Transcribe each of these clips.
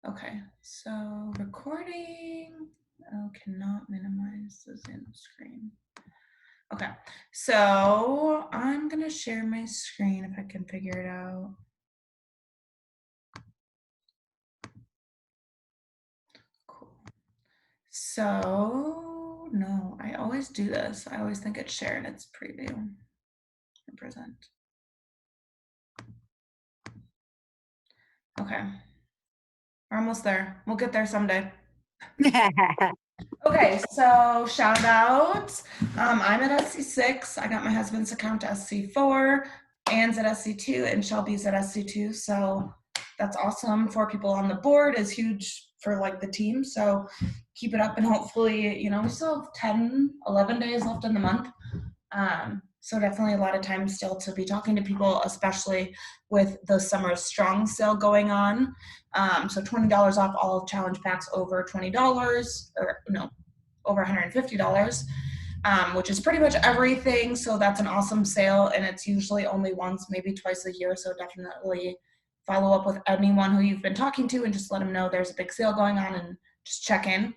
Okay, so recording. Oh, cannot minimize the Zoom screen. Okay, so I'm gonna share my screen if I can figure it out. Cool. So, no, I always do this. I always think it's share and it's preview and present. Okay, we're almost there. We'll get there someday. Okay, so shout out. I'm at SC6. I got my husband's account to SC4. Anne's at SC2 and Shelby's at SC2. So that's awesome. 4 people on the board is huge for like the team. So keep it up and hopefully, we still have 10, 11 days left in the month. So definitely a lot of time still to be talking to people, especially with the summer strong sale going on. So $20 off all challenge packs over $20, or no, over $150, which is pretty much everything. So that's an awesome sale, and it's usually only once, maybe twice a year. So definitely follow up with anyone who you've been talking to and just let them know there's a big sale going on and just check in.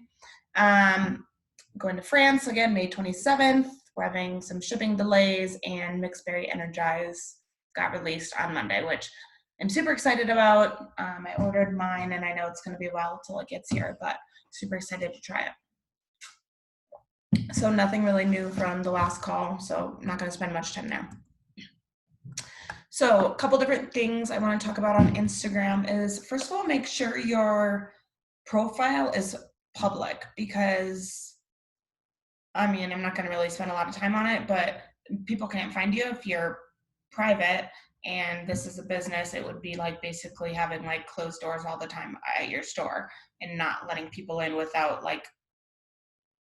Going to France again, May 27th. We're having some shipping delays, and Mixed Berry Energize got released on Monday, which I'm super excited about. I ordered mine, and I know it's going to be a while till it gets here, but super excited to try it. So nothing really new from the last call, so I'm not going to spend much time there. So a couple different things I want to talk about on Instagram is, first of all, make sure your profile is public, because I'm not going to really spend a lot of time on it, but people can't find you if you're private. And this is a business, it would be like basically having like closed doors all the time at your store and not letting people in without like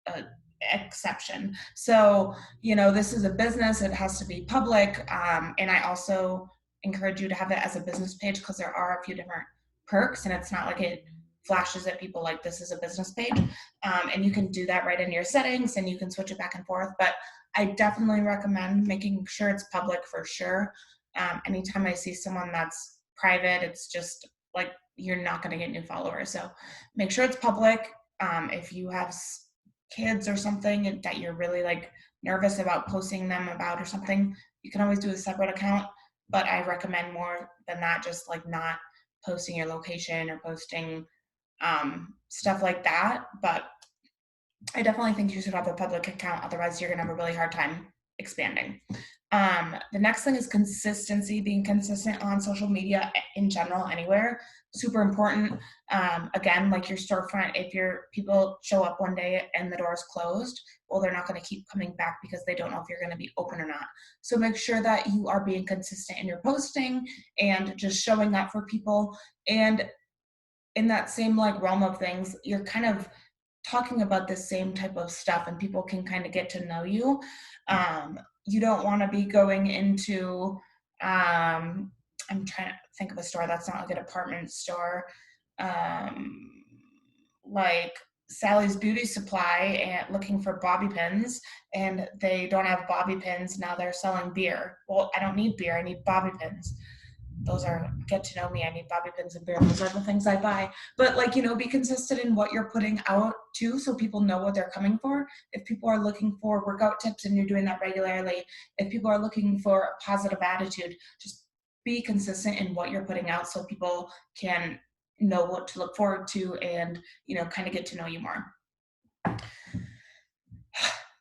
a exception. So, this is a business, it has to be public. And I also encourage you to have it as a business page, because there are a few different perks, and it's not like it flashes at people like this is a business page. And you can do that right in your settings, and you can switch it back and forth. But I definitely recommend making sure it's public for sure. Anytime I see someone that's private, it's just like you're not going to get new followers. So make sure it's public. If you have kids or something that you're really like nervous about posting them about or something, you can always do a separate account. But I recommend more than that, just like not posting your location or posting stuff like that. But I definitely think you should have a public account. Otherwise, you're going to have a really hard time expanding. The next thing is consistency, being consistent on social media in general, anywhere. Super important. Again, like your storefront, if your people show up one day and the door is closed, well, they're not going to keep coming back because they don't know if you're going to be open or not. So make sure that you are being consistent in your posting and just showing up for people. And in that same like realm of things, you're kind of talking about the same type of stuff, and people can kind of get to know you. You don't want to be going into, I'm trying to think of a store that's not like a department store, um, like Sally's Beauty Supply, and looking for bobby pins, and they don't have bobby pins. Now they're selling beer. Well, I don't need beer, I need bobby pins. Those are, get to know me, I need bobby pins and beer. Those are the things I buy. But like, be consistent in what you're putting out too, so people know what they're coming for. If people are looking for workout tips and you're doing that regularly, if people are looking for a positive attitude, just be consistent in what you're putting out so people can know what to look forward to and kind of get to know you more.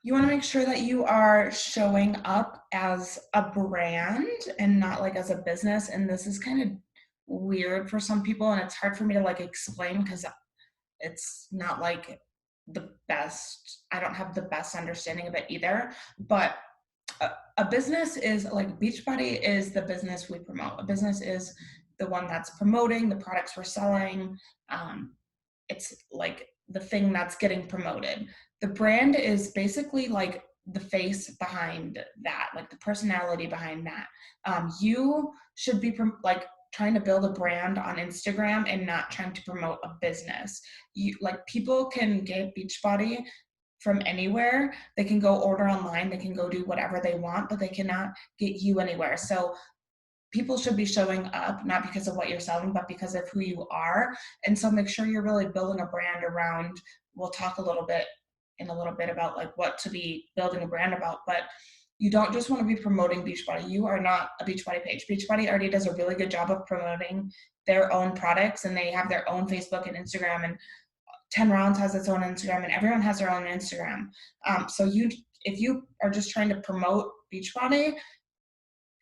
You want to make sure that you are showing up as a brand and not like as a business. And this is kind of weird for some people, and it's hard for me to like explain because it's not like the best. I don't have the best understanding of it either. But a business is like Beachbody is the business we promote. A business is the one that's promoting the products we're selling. It's like the thing that's getting promoted. The brand is basically like the face behind that, like the personality behind that. You should be like trying to build a brand on Instagram and not trying to promote a business. You like, people can get Beachbody from anywhere. They can go order online, they can go do whatever they want, but they cannot get you anywhere. So people should be showing up not because of what you're selling, but because of who you are. And so make sure you're really building a brand around, we'll talk a little bit in a little bit about like what to be building a brand about, but you don't just want to be promoting Beachbody. You are not a Beachbody page. Beachbody already does a really good job of promoting their own products, and they have their own Facebook and Instagram, and 10 Rounds has its own Instagram, and everyone has their own Instagram. So if you are just trying to promote Beachbody,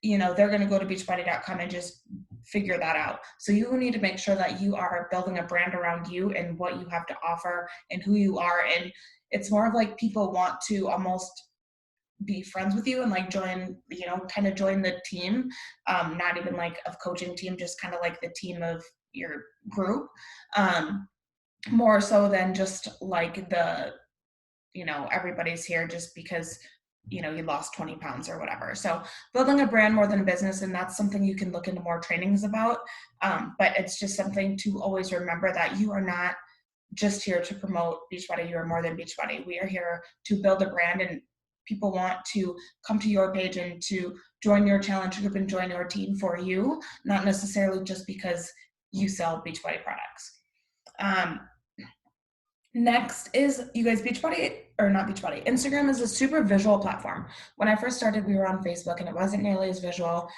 they're going to go to beachbody.com and just figure that out. So you need to make sure that you are building a brand around you and what you have to offer and who you are. And it's more of like people want to almost be friends with you and like join, kind of join the team. Not even like a coaching team, just kind of like the team of your group. More so than just like everybody's here just because you lost 20 pounds or whatever. So building a brand more than a business, and that's something you can look into more trainings about. But it's just something to always remember, that you are not just here to promote Beachbody. You are more than Beachbody. We are here to build a brand, and people want to come to your page and to join your challenge group and join your team for you, not necessarily just because you sell Beachbody products. Next is, you guys, Instagram is a super visual platform. When I first started, we were on Facebook and it wasn't nearly as visual,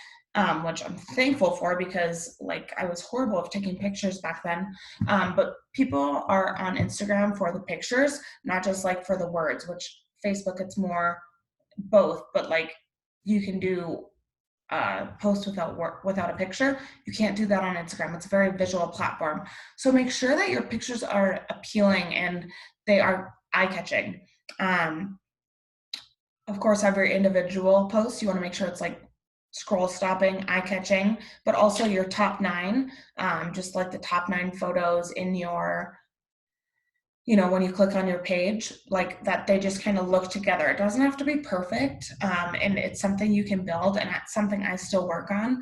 which I'm thankful for, because like I was horrible at taking pictures back then. But people are on Instagram for the pictures, not just like for the words, which Facebook, it's more both, but like you can do post without a picture. You can't do that on Instagram. It's a very visual platform. So make sure that your pictures are appealing and they are eye-catching. Of course, every individual post, you want to make sure it's like scroll stopping, eye-catching, but also your top 9, just like the top 9 photos in your, when you click on your page, like that, they just kind of look together. It doesn't have to be perfect. And it's something you can build, and that's something I still work on,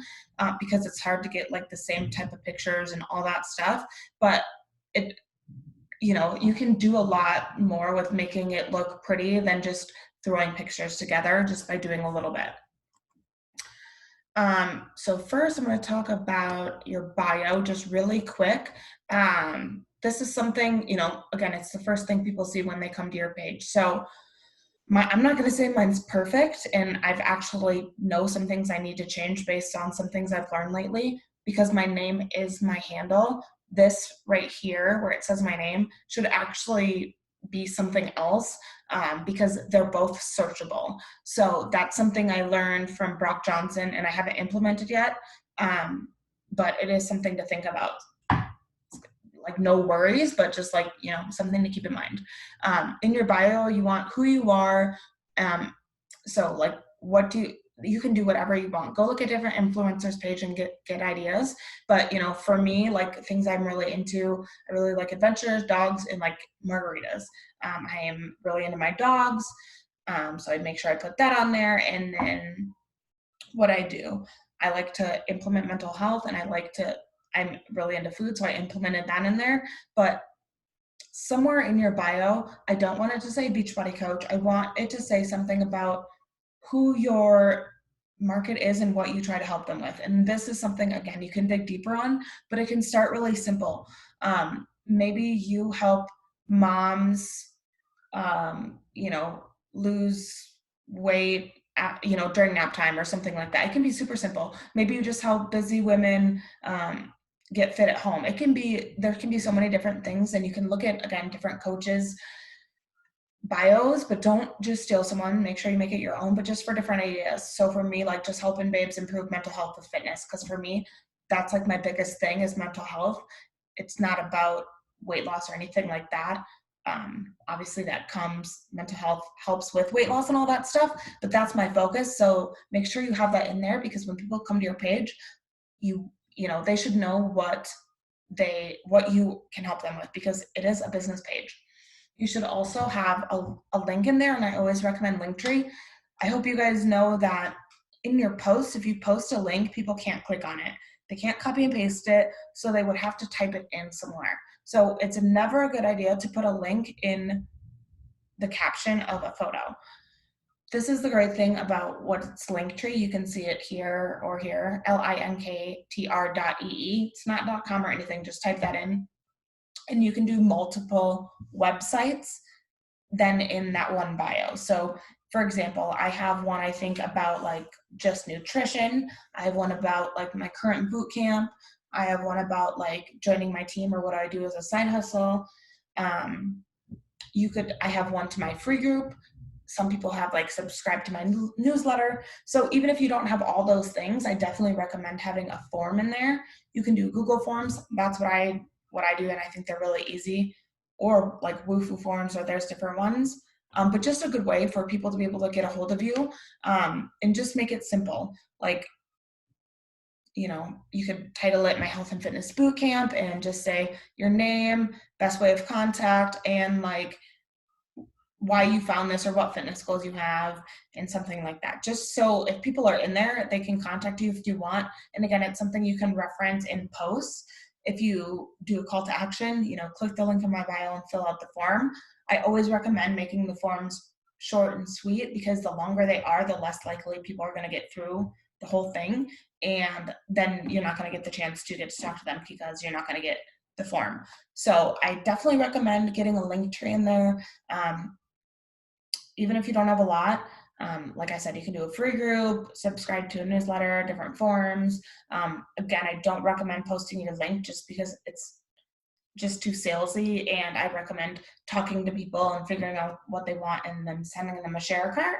because it's hard to get like the same type of pictures and all that stuff. But you can do a lot more with making it look pretty than just throwing pictures together, just by doing a little bit. So first I'm going to talk about your bio just really quick. This is something, again, it's the first thing people see when they come to your page. So I'm not going to say mine's perfect, and I've actually know some things I need to change based on some things I've learned lately, because my name is my handle. This right here where it says my name should actually be something else, because they're both searchable. So that's something I learned from Brock Johnson, and I haven't implemented yet, but it is something to think about. Like no worries, but just like, something to keep in mind. In your bio, you want who you are. So like, you can do whatever you want. Go look at different influencers page and get ideas. But, for me, like things I'm really into, I really like adventures, dogs, and like margaritas. I am really into my dogs. So I'd make sure I put that on there. And then what I do, I like to implement mental health, and I'm really into food, so I implemented that in there. But somewhere in your bio, I don't want it to say Beachbody Coach. I want it to say something about who your market is and what you try to help them with. And this is something, again, you can dig deeper on, but it can start really simple. Maybe you help moms, lose weight during nap time or something like that. It can be super simple. Maybe you just help busy women get fit at home. There can be so many different things, and you can look at, again, different coaches' bios, but don't just steal someone. Make sure you make it your own, but just for different ideas. So for me, like just helping babes improve mental health with fitness, because for me, that's like my biggest thing is mental health. It's not about weight loss or anything like that. Obviously mental health helps with weight loss and all that stuff, but that's my focus. So make sure you have that in there, because when people come to your page, they should know what you can help them with, because it is a business page. You should also have a link in there, and I always recommend Linktree. I hope you guys know that in your posts, if you post a link, people can't click on it. They can't copy and paste it, so they would have to type it in somewhere. So it's never a good idea to put a link in the caption of a photo. this is the great thing about what's Linktree. You can see it here or here, linktr.ee. It's not .com or anything, just type that in. And you can do multiple websites then in that one bio. So for example, I have one I think about like just nutrition. I have one about like my current boot camp. I have one about like joining my team or what I do as a side hustle. Um, I have one to my free group. Some people have like subscribed to my newsletter. So even if you don't have all those things, I definitely recommend having a form in there. You can do Google Forms. That's what I do, and I think they're really easy. Or like Wufoo Forms, or there's different ones. But just a good way for people to be able to get a hold of you, and just make it simple. Like, you could title it My Health and Fitness Boot Camp and just say your name, best way of contact, and like why you found this or what fitness goals you have and something like that. Just so if people are in there, they can contact you if you want. And again, it's something you can reference in posts. If you do a call to action, click the link in my bio and fill out the form. I always recommend making the forms short and sweet, because the longer they are, the less likely people are going to get through the whole thing. And then you're not going to get the chance to get to talk to them because you're not going to get the form. So I definitely recommend getting a Linktree in there. Even if you don't have a lot, like I said, you can do a free group, subscribe to a newsletter, different forums. Again, I don't recommend posting your link just because it's just too salesy, and I recommend talking to people and figuring out what they want and then sending them a share cart.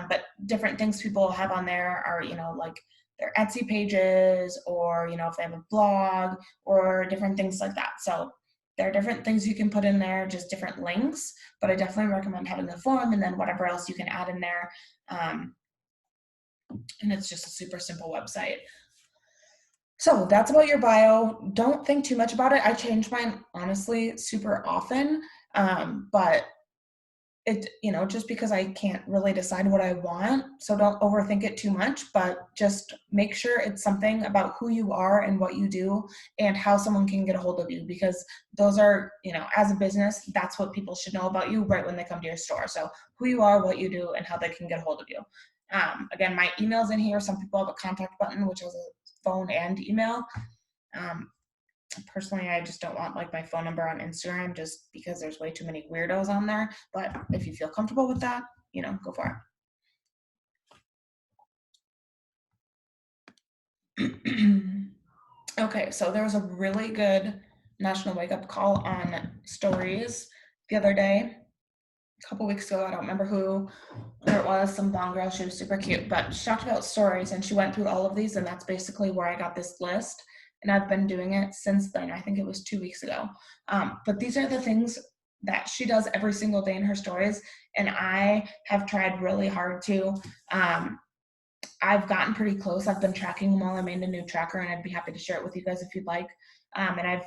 But different things people have on there are, like their Etsy pages, or, if they have a blog, or different things like that. So there are different things you can put in there, just different links, but I definitely recommend having the form and then whatever else you can add in there. And it's just a super simple website. So that's about your bio. Don't think too much about it. I change mine, honestly, super often. But it, just because I can't really decide what I want. So don't overthink it too much, but just make sure it's something about who you are and what you do and how someone can get a hold of you, because those are, as a business, that's what people should know about you right when they come to your store. So who you are, what you do, and how they can get a hold of you. Again, my email's in here. Some people have a contact button, which has a phone and email. Personally, I just don't want like my phone number on Instagram, just because there's way too many weirdos on there. But if you feel comfortable with that, go for it. Okay, so there was a really good National Wake Up Call on stories the other day, a couple weeks ago. I don't remember who it was, some blonde girl. She was super cute, but she talked about stories and she went through all of these, and that's basically where I got this list. And I've been doing it since then. I think it was 2 weeks ago. But these are the things that she does every single day in her stories, and I have tried really hard to. I've gotten pretty close. I've been tracking them all. I made a new tracker, and I'd be happy to share it with you guys if you'd like. And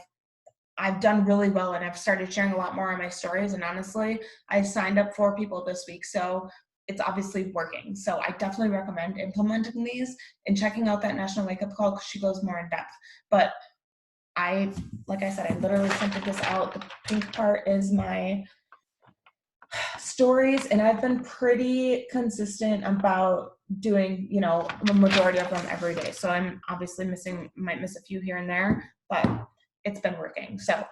I've done really well, and I've started sharing a lot more on my stories. And honestly, I signed up 4 people this week, so it's obviously working. So I definitely recommend implementing these and checking out that National Wake Up Call, because she goes more in depth. But like I said, I literally sent this out. The pink part is my stories, and I've been pretty consistent about doing, the majority of them every day. So I'm obviously might miss a few here and there, but it's been working. So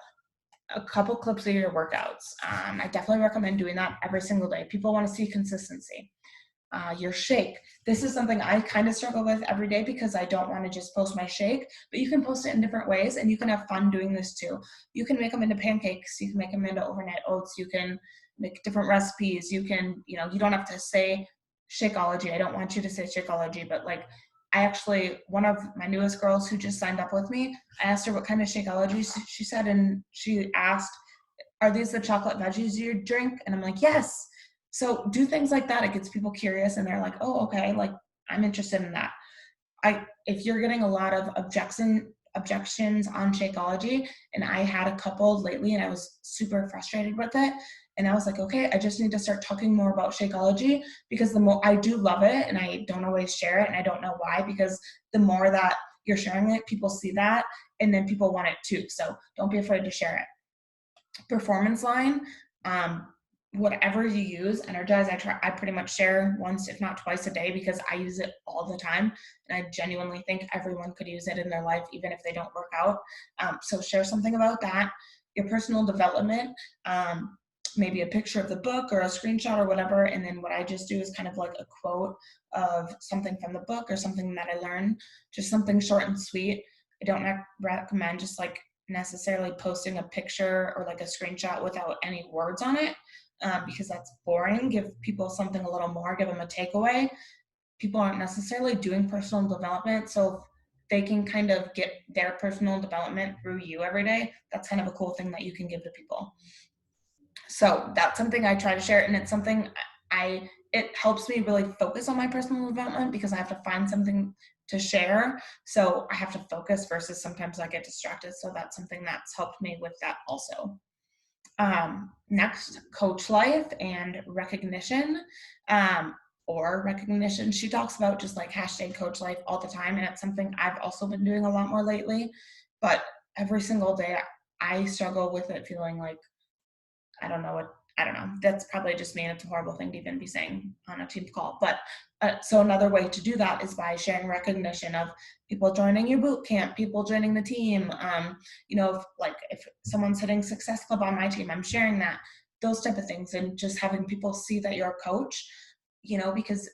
a couple clips of your workouts. I definitely recommend doing that every single day. People want to see consistency. Your shake. This is something I kind of struggle with every day, because I don't want to just post my shake, but you can post it in different ways, and you can have fun doing this too. You can make them into pancakes. You can make them into overnight oats. You can make different recipes. You can, you don't have to say Shakeology. I don't want you to say Shakeology, but like, one of my newest girls who just signed up with me, I asked her what kind of Shakeology she said, and she asked, are these the chocolate veggies you drink? And I'm like, yes. So do things like that. It gets people curious, and they're like, oh, okay, like I'm interested in that. If you're getting a lot of objections on Shakeology, and I had a couple lately, and I was super frustrated with it. And I was like, okay, I just need to start talking more about Shakeology, because the more I do love it, and I don't always share it, and I don't know why, because the more that you're sharing it, people see that, and then people want it too. So don't be afraid to share it. Performance line. whatever you use, Energize, I pretty much share once, if not twice a day, because I use it all the time. And I genuinely think everyone could use it in their life, even if they don't work out. So share something about that, your personal development, maybe a picture of the book or a screenshot or whatever. And then what I just do is kind of like a quote of something from the book or something that I learned, just something short and sweet. I don't recommend just like necessarily posting a picture or like a screenshot without any words on it, because that's boring. Give people something a little more, give them a takeaway. People aren't necessarily doing personal development, so they can kind of get their personal development through you every day. That's kind of a cool thing that you can give to people. So that's something I try to share, and it's something it helps me really focus on my personal development because I have to find something to share. So I have to focus versus sometimes I get distracted. So that's something that's helped me with that also. Next, coach life and recognition, or recognition. She talks about just like hashtag coach life all the time. And it's something I've also been doing a lot more lately, but every single day I struggle with it feeling like, I don't know. That's probably just me, and it's a horrible thing to even be saying on a team call. But so another way to do that is by sharing recognition of people joining your boot camp, people joining the team. If someone's hitting Success Club on my team, I'm sharing that, those type of things, and just having people see that you're a coach. Because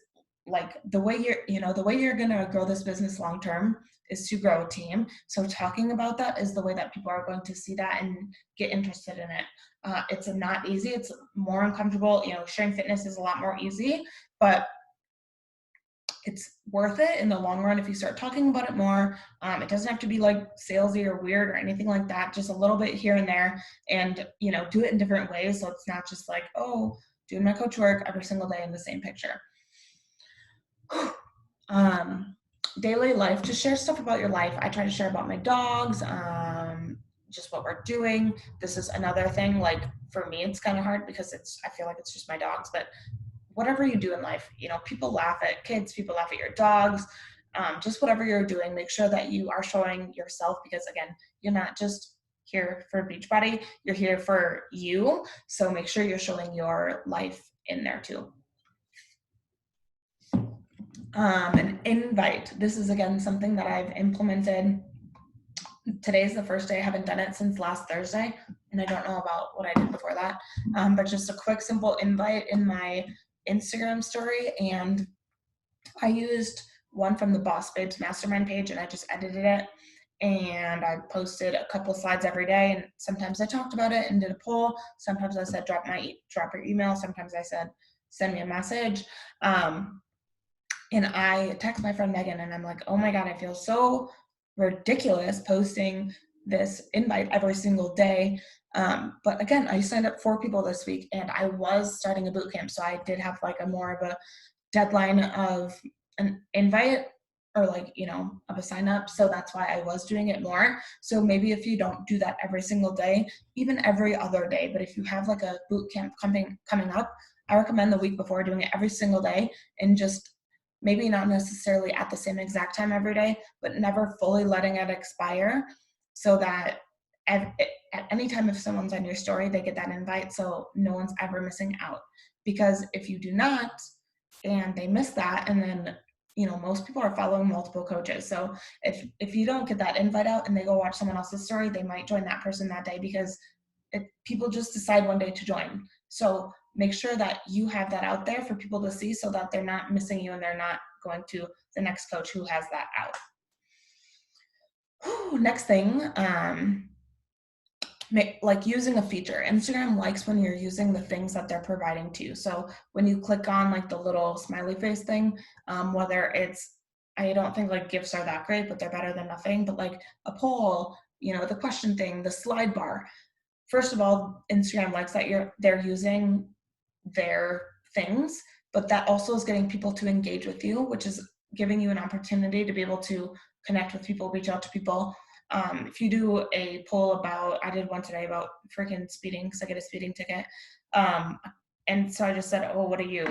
like the way you're gonna grow this business long term is to grow a team. So talking about that is the way that people are going to see that and get interested in it. It's not easy. It's more uncomfortable. Sharing fitness is a lot more easy, but it's worth it in the long run if you start talking about it more. It doesn't have to be like salesy or weird or anything like that. Just a little bit here and there, and do it in different ways. So it's not just like, oh, doing my coach work every single day in the same picture. Daily life, just share stuff about your life. I try to share about my dogs, just what we're doing. This is another thing, like for me it's kind of hard because I feel like it's just my dogs, but whatever you do in life, people laugh at kids, people laugh at your dogs, just whatever you're doing, make sure that you are showing yourself, because again, you're not just here for Beachbody, you're here for you. So make sure you're showing your life in there too. An invite. This is again something that I've implemented. Today's the first day. I haven't done it since last Thursday, and I don't know about what I did before that. But just a quick, simple invite in my Instagram story, and I used one from the Boss Babes Mastermind page, and I just edited it, and I posted a couple slides every day. And sometimes I talked about it and did a poll. Sometimes I said drop your email. Sometimes I said send me a message. And I text my friend Megan, and I'm like, oh my God, I feel so ridiculous posting this invite every single day. But again, I signed up 4 people this week, and I was starting a boot camp. So I did have like a more of a deadline of an invite, or like, of a sign up. So that's why I was doing it more. So maybe if you don't do that every single day, even every other day, but if you have like a boot camp coming up, I recommend the week before doing it every single day, and just maybe not necessarily at the same exact time every day, but never fully letting it expire, so that at any time if someone's on your story, they get that invite, so no one's ever missing out. Because if you do not, and they miss that, and then most people are following multiple coaches, so if you don't get that invite out and they go watch someone else's story, they might join that person that day, because people just decide one day to join. So make sure that you have that out there for people to see, so that they're not missing you and they're not going to the next coach who has that out. Next thing, like using a feature. Instagram likes when you're using the things that they're providing to you. So when you click on like the little smiley face thing, whether it's, I don't think like GIFs are that great, but they're better than nothing, but like a poll, the question thing, the slide bar. First of all, Instagram likes that they're using their things, but that also is getting people to engage with you, which is giving you an opportunity to be able to connect with people, reach out to people. If you do a poll about, I did one today about freaking speeding, because I get a speeding ticket. And so I just said, oh, what are you?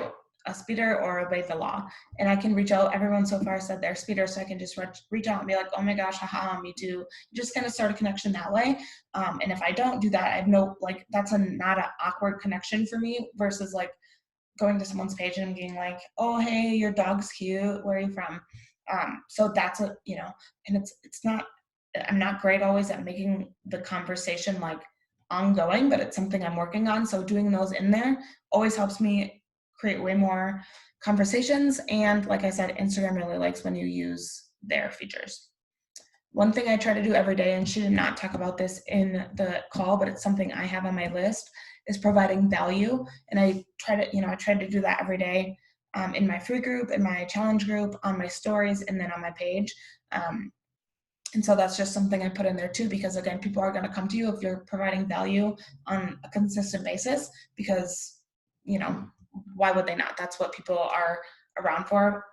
a speeder or obey the law. And I can reach out. Everyone so far said they're speeders, so I can just reach out and be like, oh my gosh, haha, me too. Just kind of start a connection that way. And if I don't do that, I have no, like, that's not an awkward connection for me versus like going to someone's page and being like, oh, hey, your dog's cute. Where are you from? So that's a, and it's not, I'm not great always at making the conversation like ongoing, but it's something I'm working on. So doing those in there always helps me create way more conversations. And like I said, Instagram really likes when you use their features. One thing I try to do every day, and she did not talk about this in the call, but it's something I have on my list, is providing value. And I try to do that every day in my free group, in my challenge group, on my stories, and then on my page. And so that's just something I put in there too, because again, people are going to come to you if you're providing value on a consistent basis, because, why would they not? That's what people are around for,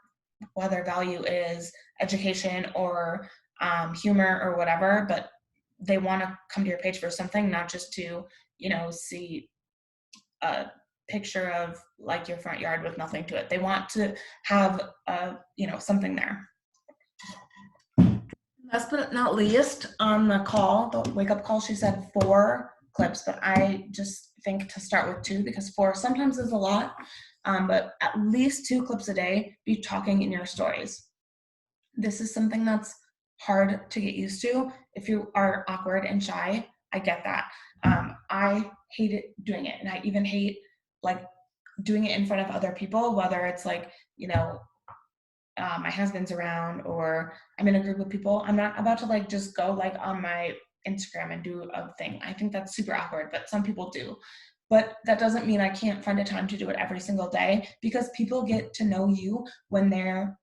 whether value is education or humor or whatever, but they want to come to your page for something, not just to, see a picture of like your front yard with nothing to it. They want to have, something there. Last but not least, on the call, the wake up call, she said 4 clips, but I just think to start with 2, because 4 sometimes is a lot, but at least 2 clips a day, be talking in your stories. This is something that's hard to get used to. If you are awkward and shy, I get that. I hate it doing it. And I even hate like doing it in front of other people, whether it's like, my husband's around or I'm in a group of people. I'm not about to like just go like on my Instagram and do a thing. I think that's super awkward, but some people do. But that doesn't mean I can't find a time to do it every single day, because people get to know you when they're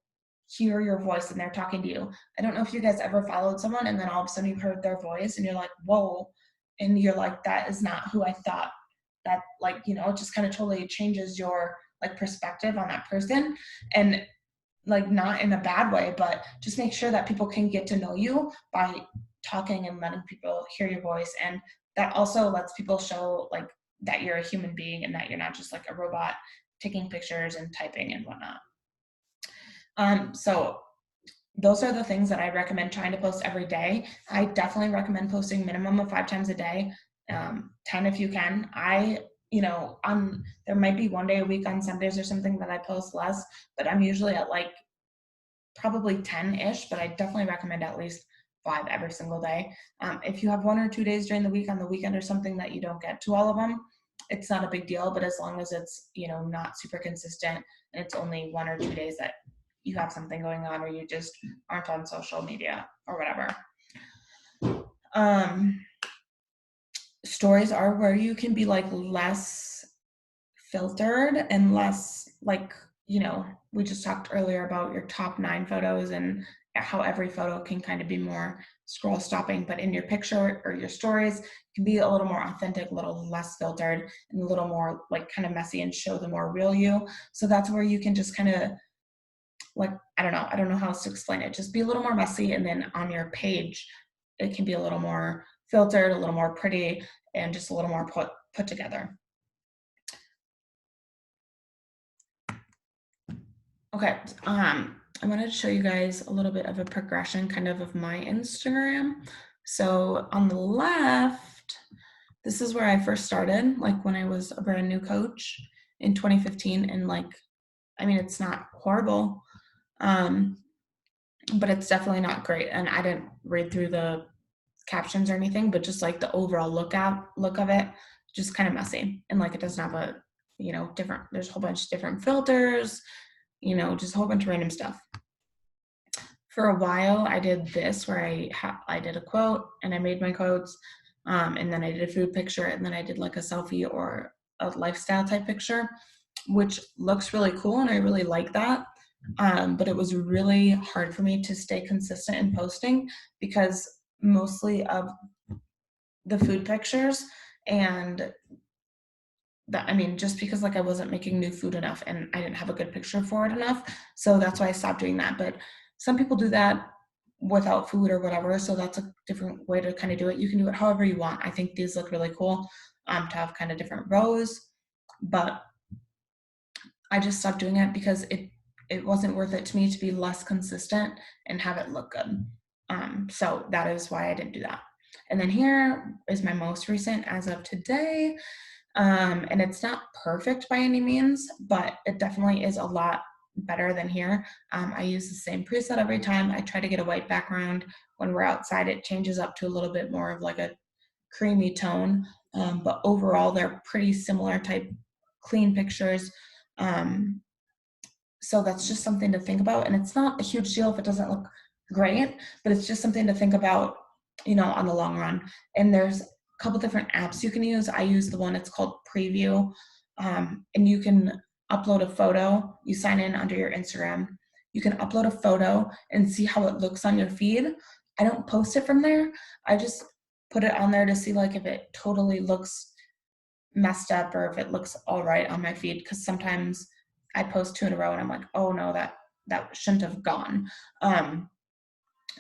hear your voice and they're talking to you. I don't know if you guys ever followed someone and then all of a sudden you heard their voice and you're like, whoa. And you're like, that is not who I thought. That like, it just kind of totally changes your like perspective on that person. And like not in a bad way, but just make sure that people can get to know you by talking and letting people hear your voice. And that also lets people show like that you're a human being and that you're not just like a robot taking pictures and typing and whatnot. So those are the things that I recommend trying to post every day. I definitely recommend posting minimum of 5 times a day, 10 if you can. There might be one day a week on Sundays or something that I post less, but I'm usually at like probably 10-ish, but I definitely recommend at least 5 every single day. If you have 1 or 2 days during the week on the weekend or something that you don't get to all of them, it's not a big deal, but as long as it's, not super consistent and it's only 1 or 2 days that you have something going on or you just aren't on social media or whatever. Stories are where you can be like less filtered and less like, we just talked earlier about your top 9 photos and how every photo can kind of be more scroll stopping, but in your picture or your stories can be a little more authentic, a little less filtered, and a little more like kind of messy and show the more real you. So that's where you can just kind of like, I don't know how else to explain it. Just be a little more messy, and then on your page, it can be a little more filtered, a little more pretty, and just a little more put together. Okay, I wanted to show you guys a little bit of a progression kind of my Instagram. So on the left, this is where I first started, like when I was a brand new coach in 2015. And like, I mean, it's not horrible, but it's definitely not great. And I didn't read through the captions or anything, but just like the overall look of it, just kind of messy. And like, it doesn't have a, there's a whole bunch of different filters, just a whole bunch of random stuff. For a while, I did this where I did a quote and I made my quotes, and then I did a food picture, and then I did like a selfie or a lifestyle type picture, which looks really cool, and I really like that. But it was really hard for me to stay consistent in posting because mostly of the food pictures and that, I mean, just because like I wasn't making new food enough and I didn't have a good picture for it enough. So that's why I stopped doing that. But some people do that without food or whatever. So that's a different way to kind of do it. You can do it however you want. I think these look really cool to have kind of different rows. But I just stopped doing it because it wasn't worth it to me to be less consistent and have it look good. So that is why I didn't do that. And then here is my most recent as of today. And it's not perfect by any means, but it definitely is a lot better than here. I use the same preset every time. I try to get a white background. When we're outside, it changes up to a little bit more of like a creamy tone. But overall, they're pretty similar type clean pictures. Um, so that's just something to think about. And it's not a huge deal if it doesn't look great, but it's just something to think about, on the long run. And there's a couple different apps you can use. I use the one, it's called Preview. And you can upload a photo. You sign in under your Instagram. You can upload a photo and see how it looks on your feed. I don't post it from there. I just put it on there to see like if it totally looks messed up or if it looks all right on my feed, because sometimes I post 2 in a row and I'm like, oh no, that shouldn't have gone.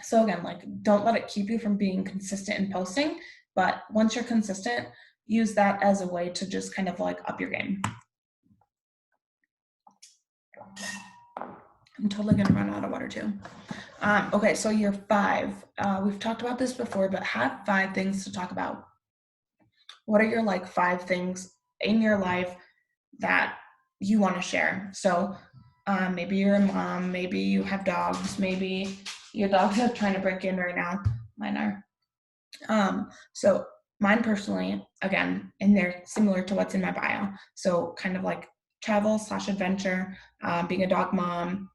So again, like, don't let it keep you from being consistent in posting, but once you're consistent, use that as a way to just kind of like up your game. I'm totally gonna run out of water too. Okay, so year 5, we've talked about this before, but have 5 things to talk about. What are your like 5 things in your life that you want to share? So maybe you're a mom, maybe you have dogs, maybe your dogs are trying to break in right now. Mine are. So mine personally, again, and they're similar to what's in my bio. So kind of like travel / adventure, being a dog mom,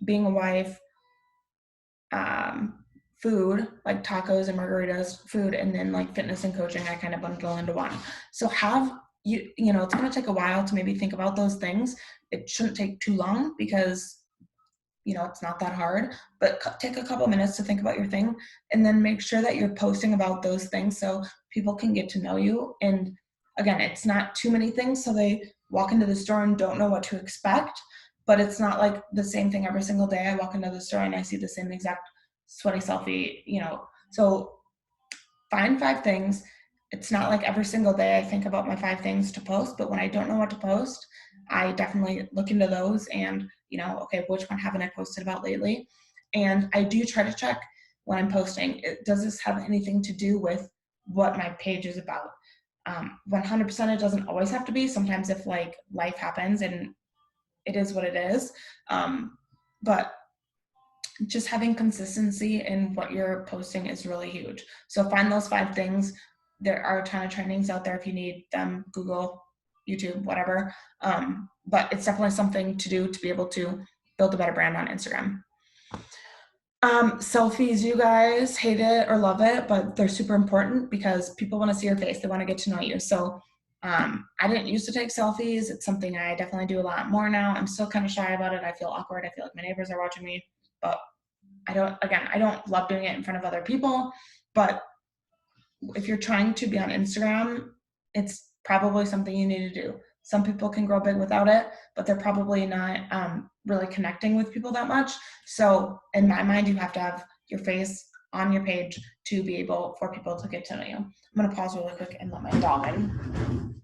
being a wife, food, like tacos and margaritas, food, and then like fitness and coaching, I kind of bundle into one. So have it's going to take a while to maybe think about those things. It shouldn't take too long because, it's not that hard, but take a couple minutes to think about your thing and then make sure that you're posting about those things so people can get to know you. And again, it's not too many things so they walk into the store and don't know what to expect, but it's not like the same thing every single day. I walk into the store and I see the same exact sweaty selfie, so find 5 things. It's not like every single day I think about my 5 things to post, but when I don't know what to post, I definitely look into those and, okay, which one haven't I posted about lately? And I do try to check when I'm posting, does this have anything to do with what my page is about? 100% it doesn't always have to be. Sometimes if like life happens and it is what it is. But just having consistency in what you're posting is really huge. So find those 5 things. There are a ton of trainings out there if you need them. Google, YouTube, whatever. But it's definitely something to do to be able to build a better brand on Instagram. Selfies, you guys hate it or love it, but they're super important because people want to see your face. They want to get to know you. So I didn't used to take selfies. It's something I definitely do a lot more now. I'm still kind of shy about it. I feel awkward. I feel like my neighbors are watching me, but I don't love doing it in front of other people, but if you're trying to be on Instagram, it's probably something you need to do. Some people can grow big without it, but they're probably not really connecting with people that much. So in my mind, you have to have your face on your page to be able for people to get to know you. I'm going to pause really quick and let my dog in.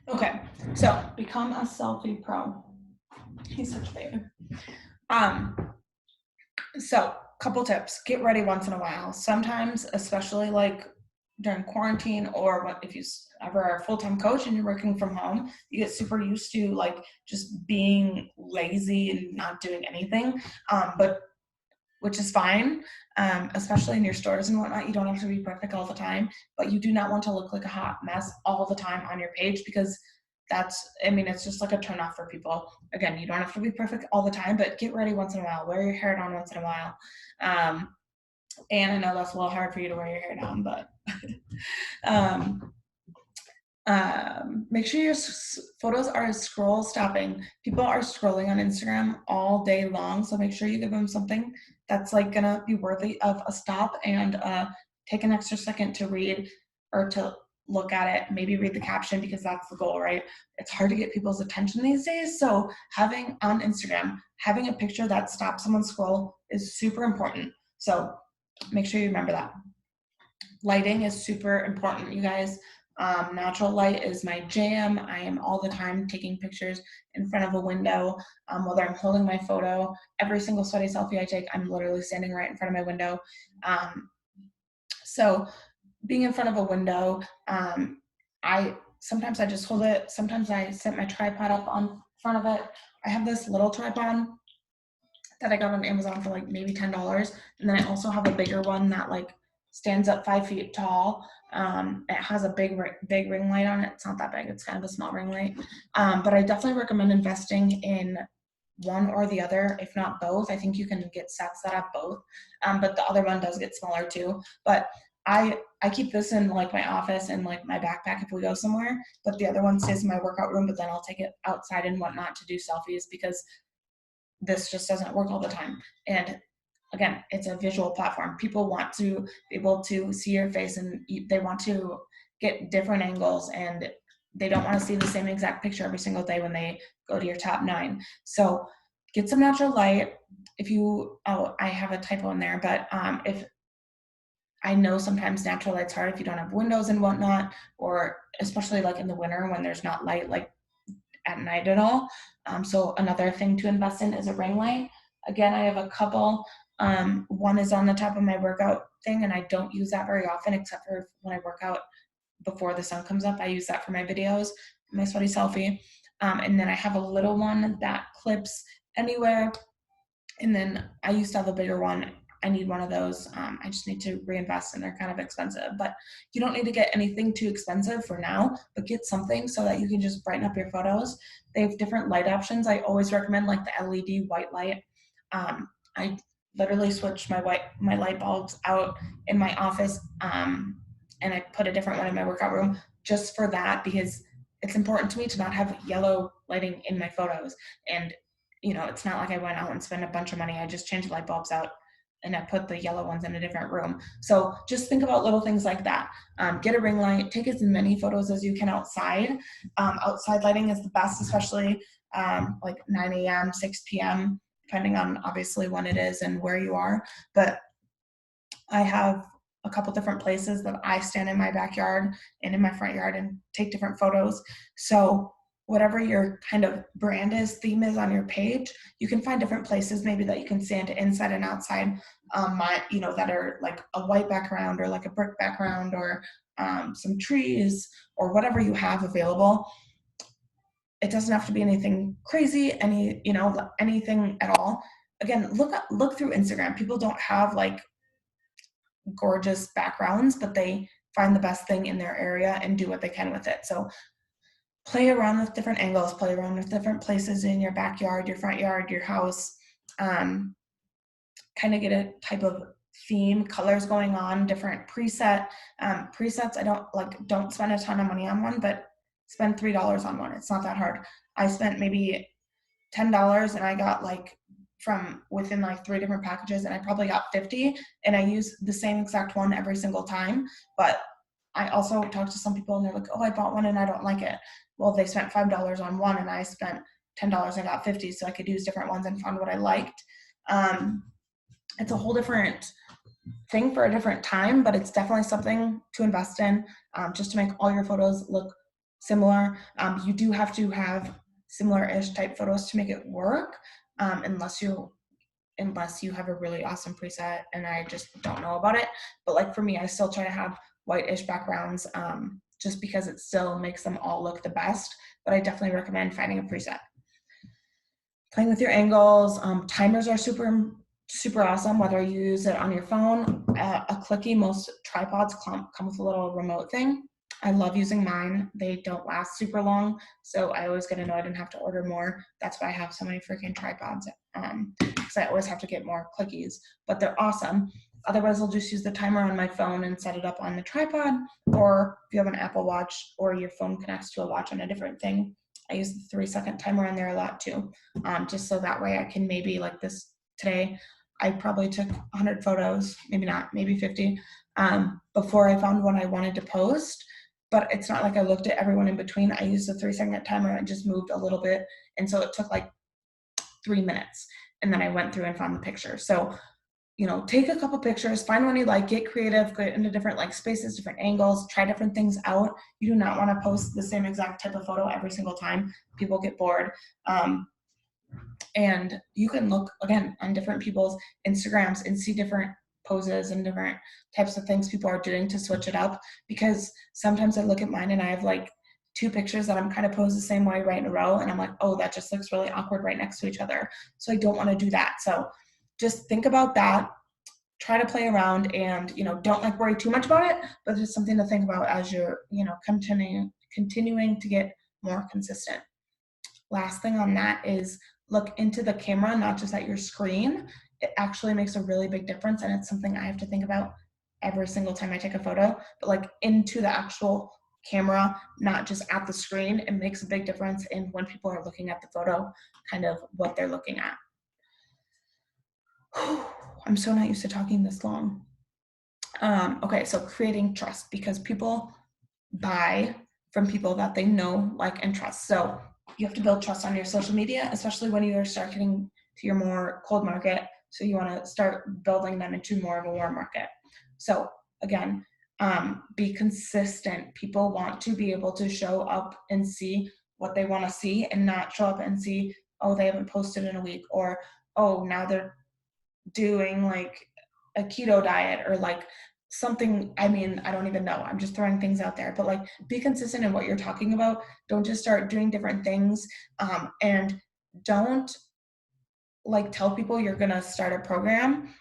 Okay, so become a selfie pro. He's such a baby. So couple tips. Get ready once in a while. Sometimes, especially like during quarantine or if you ever are a full-time coach and you're working from home, you get super used to like just being lazy and not doing anything. But which is fine, especially in your stores and whatnot. You don't have to be perfect all the time, but you do not want to look like a hot mess all the time on your page because it's just like a turn off for people. Again, you don't have to be perfect all the time, but get ready once in a while. Wear your hair down once in a while. And I know that's a little hard for you to wear your hair down, but make sure your photos are scroll stopping. People are scrolling on Instagram all day long, so make sure you give them something that's like gonna be worthy of a stop and take an extra second to read or to look at it, maybe read the caption, because that's the goal, right? It's hard to get people's attention these days. So having on Instagram, having a picture that stops someone's scroll is super important. So make sure you remember that. Lighting is super important, you guys. Natural light is my jam. I am all the time taking pictures in front of a window, whether I'm holding my photo. Every single sweaty selfie I take, I'm literally standing right in front of my window. So being in front of a window, sometimes I just hold it. Sometimes I set my tripod up on front of it. I have this little tripod that I got on Amazon for like maybe $10. And then I also have a bigger one that like stands up 5 feet tall. It has a big ring light on it. It's not that big. It's kind of a small ring light. But I definitely recommend investing in one or the other, if not both. I think you can get sets that have both. But the other one does get smaller too. But I keep this in like my office and like my backpack if we go somewhere, but the other one stays in my workout room, but then I'll take it outside and whatnot to do selfies, because this just doesn't work all the time. And again, it's a visual platform. People want to be able to see your face, and they want to get different angles, and they don't want to see the same exact picture every single day when they go to your top 9. So get some natural light. If you, I have a typo in there, but if I know sometimes natural light's hard if you don't have windows and whatnot, or especially like in the winter when there's not light like at night at all. So another thing to invest in is a ring light. Again, I have a couple. One is on the top of my workout thing, and I don't use that very often except for when I work out before the sun comes up. I use that for my videos, my sweaty selfie. And then I have a little one that clips anywhere. And then I used to have a bigger one. I need one of those. I just need to reinvest, and they're kind of expensive, but you don't need to get anything too expensive for now, but get something so that you can just brighten up your photos. They have different light options. I always recommend like the LED white light. I literally switched my light bulbs out in my office, and I put a different one in my workout room just for that, because it's important to me to not have yellow lighting in my photos. And it's not like I went out and spent a bunch of money. I just changed the light bulbs out and I put the yellow ones in a different room. So just think about little things like that. Get a ring light, take as many photos as you can outside. Outside lighting is the best, especially like 9 a.m., 6 p.m., depending on obviously when it is and where you are. But I have a couple different places that I stand in my backyard and in my front yard and take different photos. So whatever your kind of brand is, theme is on your page, you can find different places maybe that you can stand inside and outside, that are like a white background or like a brick background, or some trees or whatever you have available. It doesn't have to be anything crazy, anything at all. Again, look through Instagram. People don't have like gorgeous backgrounds, but they find the best thing in their area and do what they can with it. So play around with different angles, play around with different places in your backyard, your front yard, your house. Kind of get a type of theme, colors going on, different presets. I don't spend a ton of money on one, but spend $3 on one. It's not that hard. I spent maybe $10 and I got like from within like 3 different packages, and I probably got 50, and I use the same exact one every single time. But I also talked to some people and they're like, oh, I bought one and I don't like it. Well, they spent $5 on one and I spent $10 and got 50, so I could use different ones and found what I liked. It's a whole different thing for a different time, but it's definitely something to invest in, just to make all your photos look similar. You do have to have similar-ish type photos to make it work, unless you have a really awesome preset and I just don't know about it. But like for me, I still try to have white-ish backgrounds, just because it still makes them all look the best. But I definitely recommend finding a preset. Playing with your angles. Timers are super awesome, whether you use it on your phone, a clicky. Most tripods come with a little remote thing. I love using mine. They don't last super long, so I always get annoyed and have to order more. That's why I have so many freaking tripods, because I always have to get more clickies, but they're awesome. Otherwise, I'll just use the timer on my phone and set it up on the tripod, or if you have an Apple Watch or your phone connects to a watch on a different thing, I use the 3-second timer on there a lot too, just so that way I can maybe, like this today, I probably took 100 photos, maybe not, maybe 50, before I found one I wanted to post. but it's not like I looked at everyone in between. I used a 3-second timer and just moved a little bit. And so it took like 3 minutes. And then I went through and found the picture. So, take a couple pictures, find one you like, get creative, get into different like spaces, different angles, try different things out. You do not want to post the same exact type of photo every single time. People get bored. And you can look again on different people's Instagrams and see different poses and different types of things people are doing to switch it up, because sometimes I look at mine and I have like 2 pictures that I'm kind of posed the same way right in a row, and I'm like, oh, that just looks really awkward right next to each other. So I don't want to do that. So just think about that, try to play around, and don't like worry too much about it, but it's something to think about as you're continuing to get more consistent. Last thing on that is look into the camera, not just at your screen. It actually makes a really big difference, and it's something I have to think about every single time I take a photo, but like into the actual camera, not just at the screen. It makes a big difference in when people are looking at the photo, kind of what they're looking at. I'm so not used to talking this long. Okay, so creating trust, because people buy from people that they know, like, and trust. So you have to build trust on your social media, especially when you start getting to your more cold market. So you want to start building them into more of a warm market. So again, be consistent. People want to be able to show up and see what they want to see, and not show up and see, oh, they haven't posted in a week, or oh, now they're doing like a keto diet, or like something. I mean, I don't even know. I'm just throwing things out there, but like be consistent in what you're talking about. Don't just start doing different things. And don't like tell people you're going to start a program,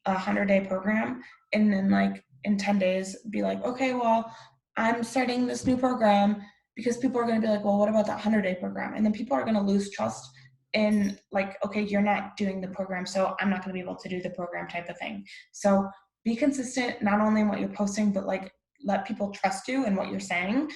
a 100-day program, and then like in 10 days be like, okay, well, I'm starting this new program, because people are going to be like, well, what about that 100-day program? And then people are going to lose trust in like, okay, you're not doing the program, so I'm not going to be able to do the program type of thing. So be consistent, not only in what you're posting, but like let people trust you in what you're saying,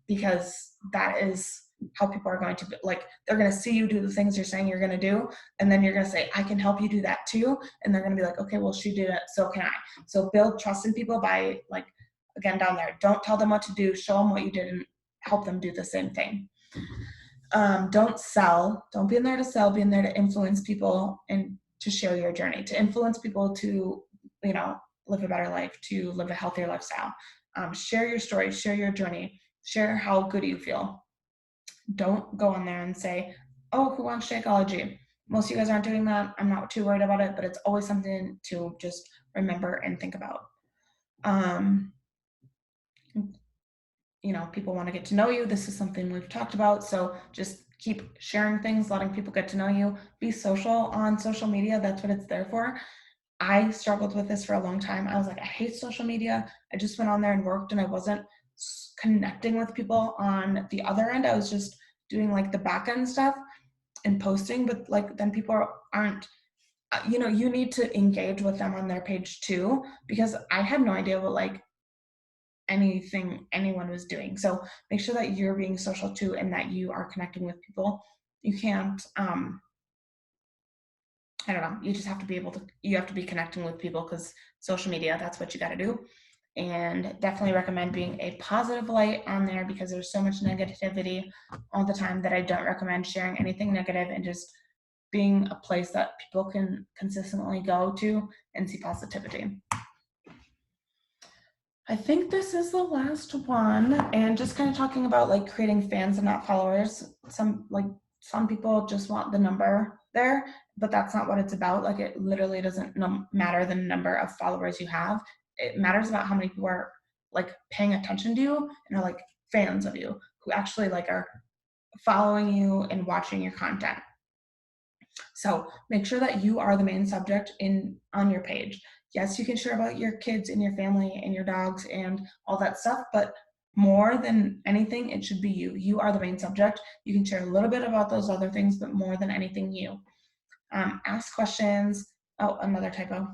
because that is how people are going to be, like, they're going to see you do the things you're saying you're going to do, and then you're going to say, I can help you do that too, and they're going to be like, okay, well, she did it, so can I. So build trust in people by, like, again, down there, don't tell them what to do, show them what you did, and help them do the same thing. Don't sell. Don't be in there to sell. Be in there to influence people and to share your journey, to influence people to, live a better life, to live a healthier lifestyle. Share your story, share your journey, share how good you feel. Don't go on there and say, oh, who wants Shakeology? Most of you guys aren't doing that. I'm not too worried about it, but it's always something to just remember and think about. People want to get to know you. This is something we've talked about. So just keep sharing things, letting people get to know you. Be social on social media. That's what it's there for. I struggled with this for a long time. I was like, I hate social media. I just went on there and worked, and I wasn't connecting with people on the other end. I was just doing like the back end stuff and posting, but like then people aren't, you need to engage with them on their page too, because I had no idea what like anything anyone was doing. So make sure that you're being social too, and that you are connecting with people. You can't, I don't know, you just have to be connecting with people, because social media, that's what you got to do. And definitely recommend being a positive light on there, because there's so much negativity all the time that I don't recommend sharing anything negative, and just being a place that people can consistently go to and see positivity. I think this is the last one, and just kind of talking about like creating fans and not followers. Some people just want the number there, but that's not what it's about. Like, it literally doesn't matter the number of followers you have. It matters about how many people are like paying attention to you and are like fans of you, who actually like are following you and watching your content. So make sure that you are the main subject on your page. Yes, you can share about your kids and your family and your dogs and all that stuff, but more than anything, it should be you. You are the main subject. You can share a little bit about those other things, but more than anything, you. Ask questions. Oh, another typo.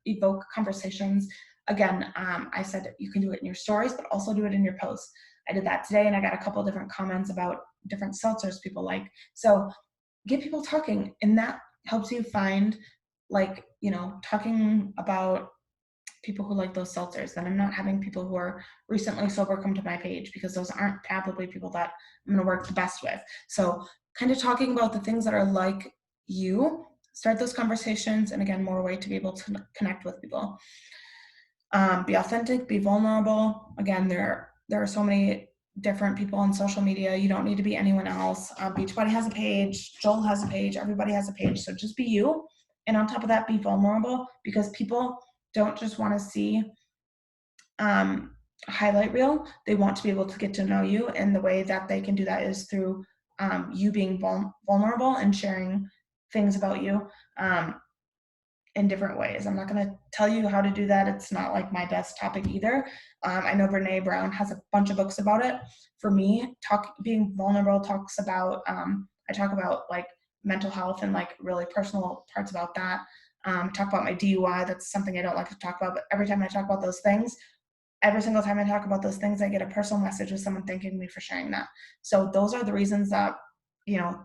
Evoke conversations. Again, I said you can do it in your stories, but also do it in your posts. I did that today, and I got a couple different comments about different seltzers people like. So get people talking, and that helps you find, like, talking about people who like those seltzers. Then I'm not having people who are recently sober come to my page, because those aren't probably people that I'm going to work the best with. So kind of talking about the things that are like you, start those conversations, and again, more way to be able to connect with people. Be authentic, be vulnerable. Again, there are so many different people on social media. You don't need to be anyone else. Beachbody has a page, Joel has a page, everybody has a page. So just be you. And on top of that, be vulnerable, because people don't just want to see a highlight reel. They want to be able to get to know you. And the way that they can do that is through you being vulnerable and sharing things about you. In different ways. I'm not going to tell you how to do that. It's not like my best topic either. I know Brene Brown has a bunch of books about it. For me, being vulnerable talks about, I talk about like mental health and like really personal parts about that. Talk about my DUI. That's something I don't like to talk about, but every time I talk about those things, every single time I talk about those things, I get a personal message with someone thanking me for sharing that. So those are the reasons that, you know,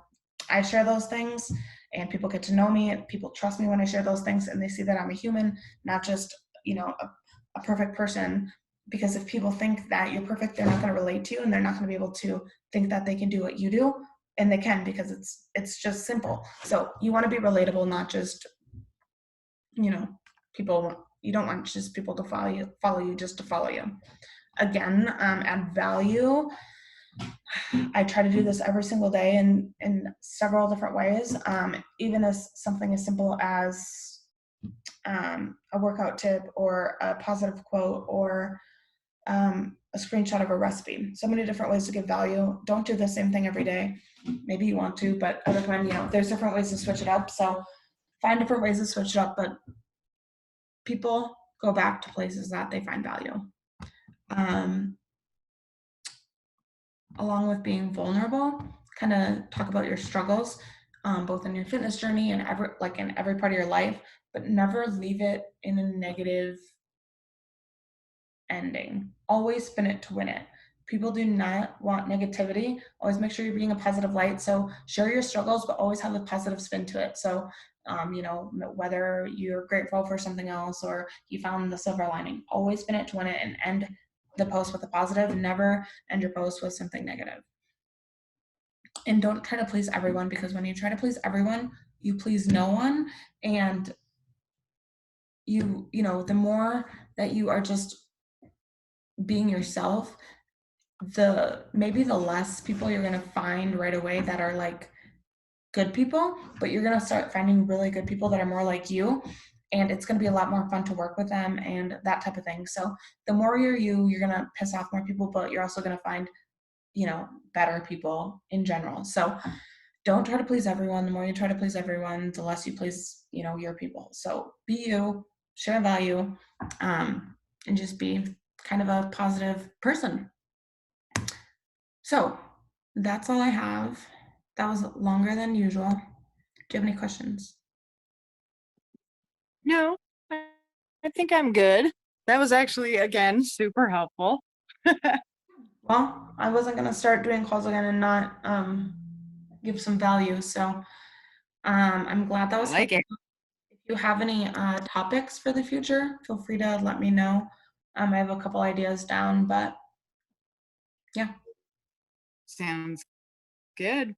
I share those things, and people get to know me, and people trust me when I share those things, and they see that I'm a human, not just, a perfect person. Because if people think that you're perfect, they're not going to relate to you, and they're not going to be able to think that they can do what you do, and they can, because it's just simple. So you want to be relatable, not just, people. You don't want just people to follow you just to follow you. Again, add value. I try to do this every single day in several different ways, even as something as simple as a workout tip, or a positive quote, or a screenshot of a recipe. So many different ways to give value. Don't do the same thing every day. Maybe you want to, but other time, there's different ways to switch it up. So find different ways to switch it up, but people go back to places that they find value. Along with being vulnerable, kind of talk about your struggles, both in your fitness journey and in every part of your life, but never leave it in a negative ending. Always spin it to win it. People do not want negativity. Always make sure you're being a positive light. So share your struggles, but always have a positive spin to it. So, whether you're grateful for something else or you found the silver lining, always spin it to win it, and end the post with a positive. Never end your post with something negative. And don't try to please everyone, because when you try to please everyone, you please no one. And the more that you are just being yourself, maybe the less people you're going to find right away that are like good people, but you're going to start finding really good people that are more like you, and it's going to be a lot more fun to work with them and that type of thing. So the more you're going to piss off more people, but you're also going to find better people in general. So don't try to please everyone. The more you try to please everyone, the less you please your people. So be you, share value, and just be kind of a positive person. So that's all I have. That was longer than usual. Do you have any questions? No, I think I'm good. That was actually, again, super helpful. Well, I wasn't going to start doing calls again and not give some value. So I'm glad that was I like helpful. it. If you have any topics for the future, feel free to let me know. I have a couple ideas down, but yeah. Sounds good.